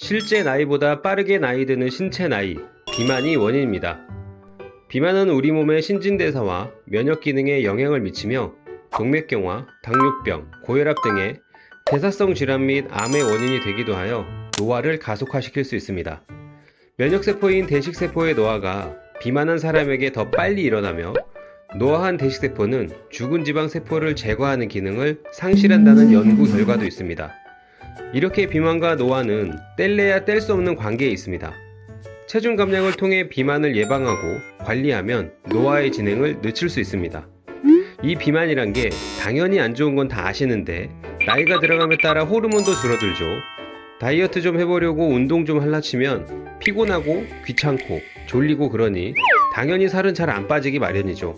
실제 나이보다 빠르게 나이 드는 신체 나이, 비만이 원인입니다. 비만은 우리 몸의 신진대사와 면역 기능에 영향을 미치며 동맥경화, 당뇨병, 고혈압 등의 대사성 질환 및 암의 원인이 되기도 하여 노화를 가속화시킬 수 있습니다. 면역세포인 대식세포의 노화가 비만한 사람에게 더 빨리 일어나며 노화한 대식세포는 죽은 지방세포를 제거하는 기능을 상실한다는 연구 결과도 있습니다. 이렇게 비만과 노화는 뗄래야 뗄 수 없는 관계에 있습니다. 체중 감량을 통해 비만을 예방하고 관리하면 노화의 진행을 늦출 수 있습니다. 이 비만이란 게 당연히 안 좋은 건 다 아시는데 나이가 들어감에 따라 호르몬도 줄어들죠. 다이어트 좀 해보려고 운동 좀 할라 치면 피곤하고 귀찮고 졸리고 그러니 당연히 살은 잘 안 빠지기 마련이죠.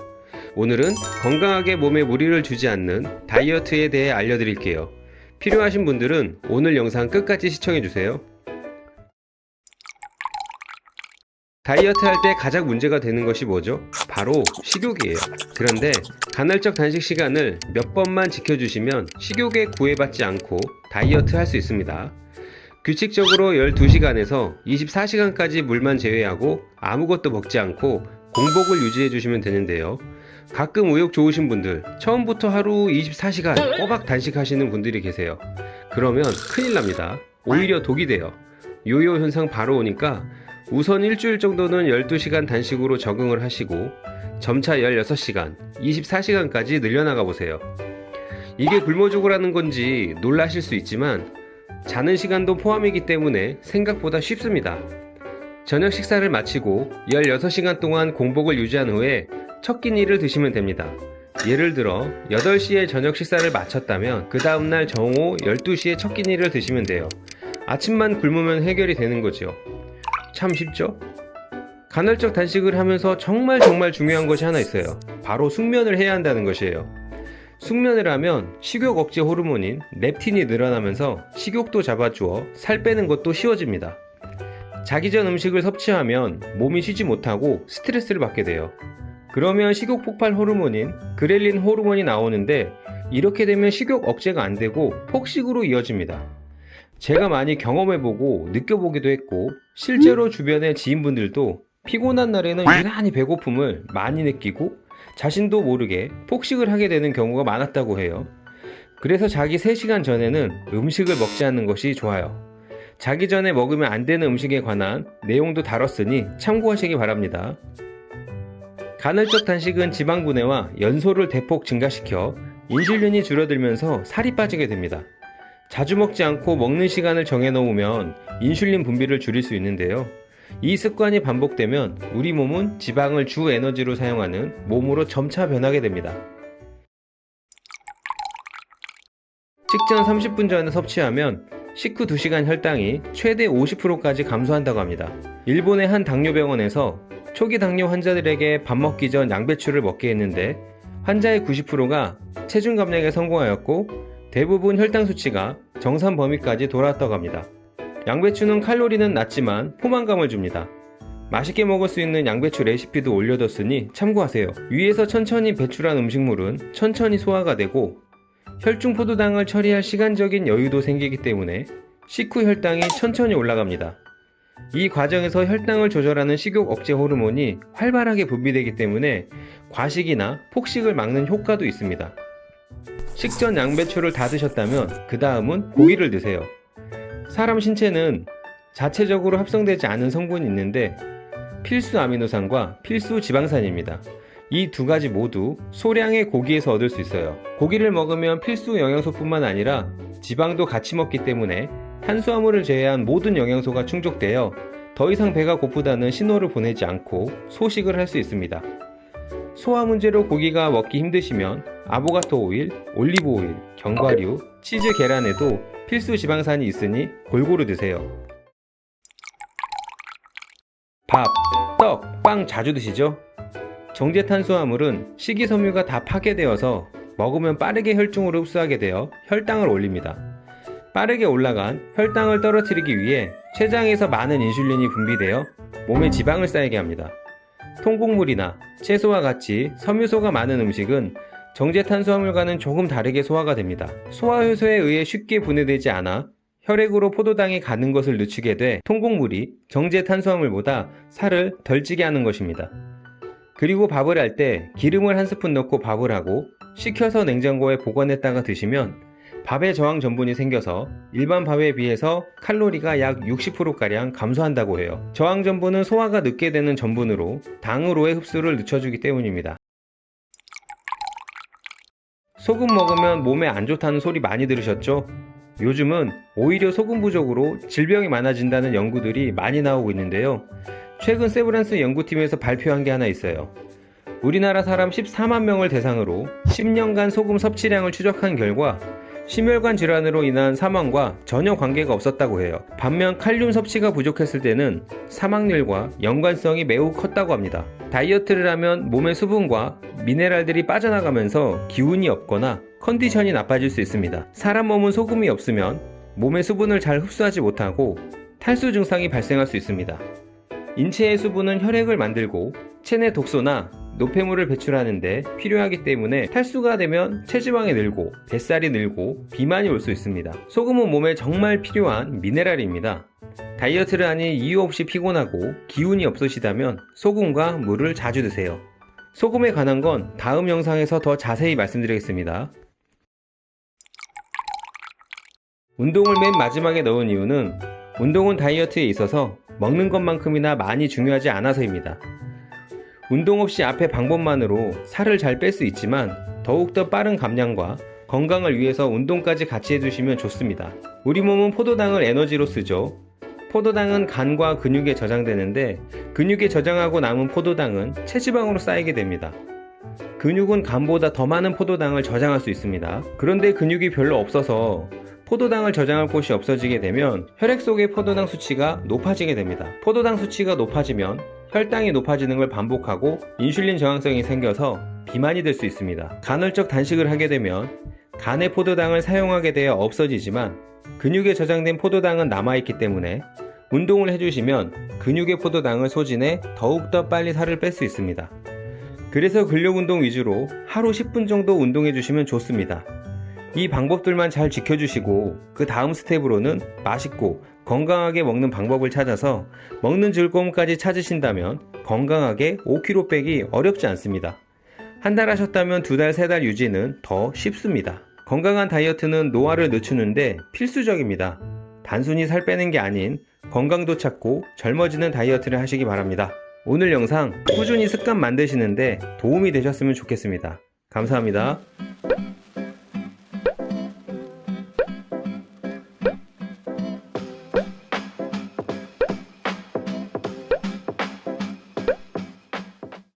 오늘은 건강하게 몸에 무리를 주지 않는 다이어트에 대해 알려드릴게요. 필요하신 분들은 오늘 영상 끝까지 시청해주세요. 다이어트 할 때 가장 문제가 되는 것이 뭐죠? 바로 식욕이에요. 그런데 간헐적 단식 시간을 몇 번만 지켜주시면 식욕에 구애받지 않고 다이어트 할 수 있습니다. 규칙적으로 12시간에서 24시간까지 물만 제외하고 아무것도 먹지 않고 공복을 유지해 주시면 되는데요. 가끔 의욕 좋으신 분들, 처음부터 하루 24시간 꼬박 단식하시는 분들이 계세요. 그러면 큰일 납니다. 오히려 독이 돼요. 요요 현상 바로 오니까 우선 일주일 정도는 12시간 단식으로 적응을 하시고 점차 16시간, 24시간까지 늘려나가 보세요. 이게 굶어 죽으라는 건지 놀라실 수 있지만 자는 시간도 포함이기 때문에 생각보다 쉽습니다. 저녁 식사를 마치고 16시간 동안 공복을 유지한 후에 첫 끼니를 드시면 됩니다. 예를 들어 8시에 저녁 식사를 마쳤다면 그 다음날 정오 12시에 첫 끼니를 드시면 돼요. 아침만 굶으면 해결이 되는 거죠. 참 쉽죠? 간헐적 단식을 하면서 정말 중요한 것이 하나 있어요. 바로 숙면을 해야 한다는 것이에요. 숙면을 하면 식욕 억제 호르몬인 렙틴이 늘어나면서 식욕도 잡아주어 살 빼는 것도 쉬워집니다. 자기 전 음식을 섭취하면 몸이 쉬지 못하고 스트레스를 받게 돼요. 그러면 식욕 폭발 호르몬인 그렐린 호르몬이 나오는데 이렇게 되면 식욕 억제가 안 되고 폭식으로 이어집니다. 제가 많이 경험해보고 느껴보기도 했고 실제로 주변의 지인분들도 피곤한 날에는 유난히 배고픔을 많이 느끼고 자신도 모르게 폭식을 하게 되는 경우가 많았다고 해요. 그래서 자기 3시간 전에는 음식을 먹지 않는 것이 좋아요. 자기 전에 먹으면 안 되는 음식에 관한 내용도 다뤘으니 참고하시기 바랍니다. 간헐적 단식은 지방 분해와 연소를 대폭 증가시켜 인슐린이 줄어들면서 살이 빠지게 됩니다. 자주 먹지 않고 먹는 시간을 정해 놓으면 인슐린 분비를 줄일 수 있는데요. 이 습관이 반복되면 우리 몸은 지방을 주 에너지로 사용하는 몸으로 점차 변하게 됩니다. 식전 30분 전에 섭취하면 식후 2시간 혈당이 최대 50%까지 감소한다고 합니다. 일본의 한 당뇨병원에서 초기 당뇨 환자들에게 밥 먹기 전 양배추를 먹게 했는데 환자의 90%가 체중 감량에 성공하였고 대부분 혈당 수치가 정상 범위까지 돌아왔다고 합니다. 양배추는 칼로리는 낮지만 포만감을 줍니다. 맛있게 먹을 수 있는 양배추 레시피도 올려뒀으니 참고하세요. 위에서 천천히 배출한 음식물은 천천히 소화가 되고 혈중포도당을 처리할 시간적인 여유도 생기기 때문에 식후 혈당이 천천히 올라갑니다. 이 과정에서 혈당을 조절하는 식욕 억제 호르몬이 활발하게 분비되기 때문에 과식이나 폭식을 막는 효과도 있습니다. 식전 양배추를 다 드셨다면 그 다음은 고기를 드세요. 사람 신체는 자체적으로 합성되지 않은 성분이 있는데 필수 아미노산과 필수 지방산입니다. 이 두 가지 모두 소량의 고기에서 얻을 수 있어요. 고기를 먹으면 필수 영양소뿐만 아니라 지방도 같이 먹기 때문에 탄수화물을 제외한 모든 영양소가 충족되어 더 이상 배가 고프다는 신호를 보내지 않고 소식을 할 수 있습니다. 소화 문제로 고기가 먹기 힘드시면 아보가토 오일, 올리브 오일, 견과류, 치즈, 계란에도 필수 지방산이 있으니 골고루 드세요. 밥, 떡, 빵 자주 드시죠? 정제 탄수화물은 식이섬유가 다 파괴되어서 먹으면 빠르게 혈중으로 흡수하게 되어 혈당을 올립니다. 빠르게 올라간 혈당을 떨어뜨리기 위해 췌장에서 많은 인슐린이 분비되어 몸에 지방을 쌓이게 합니다. 통곡물이나 채소와 같이 섬유소가 많은 음식은 정제 탄수화물과는 조금 다르게 소화가 됩니다. 소화효소에 의해 쉽게 분해되지 않아 혈액으로 포도당이 가는 것을 늦추게 돼 통곡물이 정제 탄수화물보다 살을 덜 찌게 하는 것입니다. 그리고 밥을 할 때 기름을 한 스푼 넣고 밥을 하고 식혀서 냉장고에 보관했다가 드시면 밥에 저항 전분이 생겨서 일반 밥에 비해서 칼로리가 약 60%가량 감소한다고 해요. 저항 전분은 소화가 늦게 되는 전분으로 당으로의 흡수를 늦춰주기 때문입니다. 소금 먹으면 몸에 안 좋다는 소리 많이 들으셨죠? 요즘은 오히려 소금 부족으로 질병이 많아진다는 연구들이 많이 나오고 있는데요. 최근 세브란스 연구팀에서 발표한 게 하나 있어요. 우리나라 사람 14만 명을 대상으로 10년간 소금 섭취량을 추적한 결과 심혈관 질환으로 인한 사망과 전혀 관계가 없었다고 해요. 반면 칼륨 섭취가 부족했을 때는 사망률과 연관성이 매우 컸다고 합니다. 다이어트를 하면 몸의 수분과 미네랄들이 빠져나가면서 기운이 없거나 컨디션이 나빠질 수 있습니다. 사람 몸은 소금이 없으면 몸의 수분을 잘 흡수하지 못하고 탈수 증상이 발생할 수 있습니다. 인체의 수분은 혈액을 만들고 체내 독소나 노폐물을 배출하는데 필요하기 때문에 탈수가 되면 체지방이 늘고 뱃살이 늘고 비만이 올 수 있습니다. 소금은 몸에 정말 필요한 미네랄입니다. 다이어트를 하니 이유 없이 피곤하고 기운이 없으시다면 소금과 물을 자주 드세요. 소금에 관한 건 다음 영상에서 더 자세히 말씀드리겠습니다. 운동을 맨 마지막에 넣은 이유는 운동은 다이어트에 있어서 먹는 것만큼이나 많이 중요하지 않아서입니다. 운동 없이 앞의 방법만으로 살을 잘 뺄 수 있지만 더욱더 빠른 감량과 건강을 위해서 운동까지 같이 해주시면 좋습니다. 우리 몸은 포도당을 에너지로 쓰죠. 포도당은 간과 근육에 저장되는데 근육에 저장하고 남은 포도당은 체지방으로 쌓이게 됩니다. 근육은 간보다 더 많은 포도당을 저장할 수 있습니다. 그런데 근육이 별로 없어서 포도당을 저장할 곳이 없어지게 되면 혈액 속의 포도당 수치가 높아지게 됩니다. 포도당 수치가 높아지면 혈당이 높아지는 걸 반복하고 인슐린 저항성이 생겨서 비만이 될 수 있습니다. 간헐적 단식을 하게 되면 간의 포도당을 사용하게 되어 없어지지만 근육에 저장된 포도당은 남아있기 때문에 운동을 해주시면 근육의 포도당을 소진해 더욱더 빨리 살을 뺄 수 있습니다. 그래서 근력운동 위주로 하루 10분 정도 운동해주시면 좋습니다. 이 방법들만 잘 지켜주시고 그 다음 스텝으로는 맛있고 건강하게 먹는 방법을 찾아서 먹는 즐거움까지 찾으신다면 건강하게 5kg 빼기 어렵지 않습니다. 한 달 하셨다면 2달, 3달 유지는 더 쉽습니다. 건강한 다이어트는 노화를 늦추는데 필수적입니다. 단순히 살 빼는 게 아닌 건강도 찾고 젊어지는 다이어트를 하시기 바랍니다. 오늘 영상 꾸준히 습관 만드시는데 도움이 되셨으면 좋겠습니다. 감사합니다.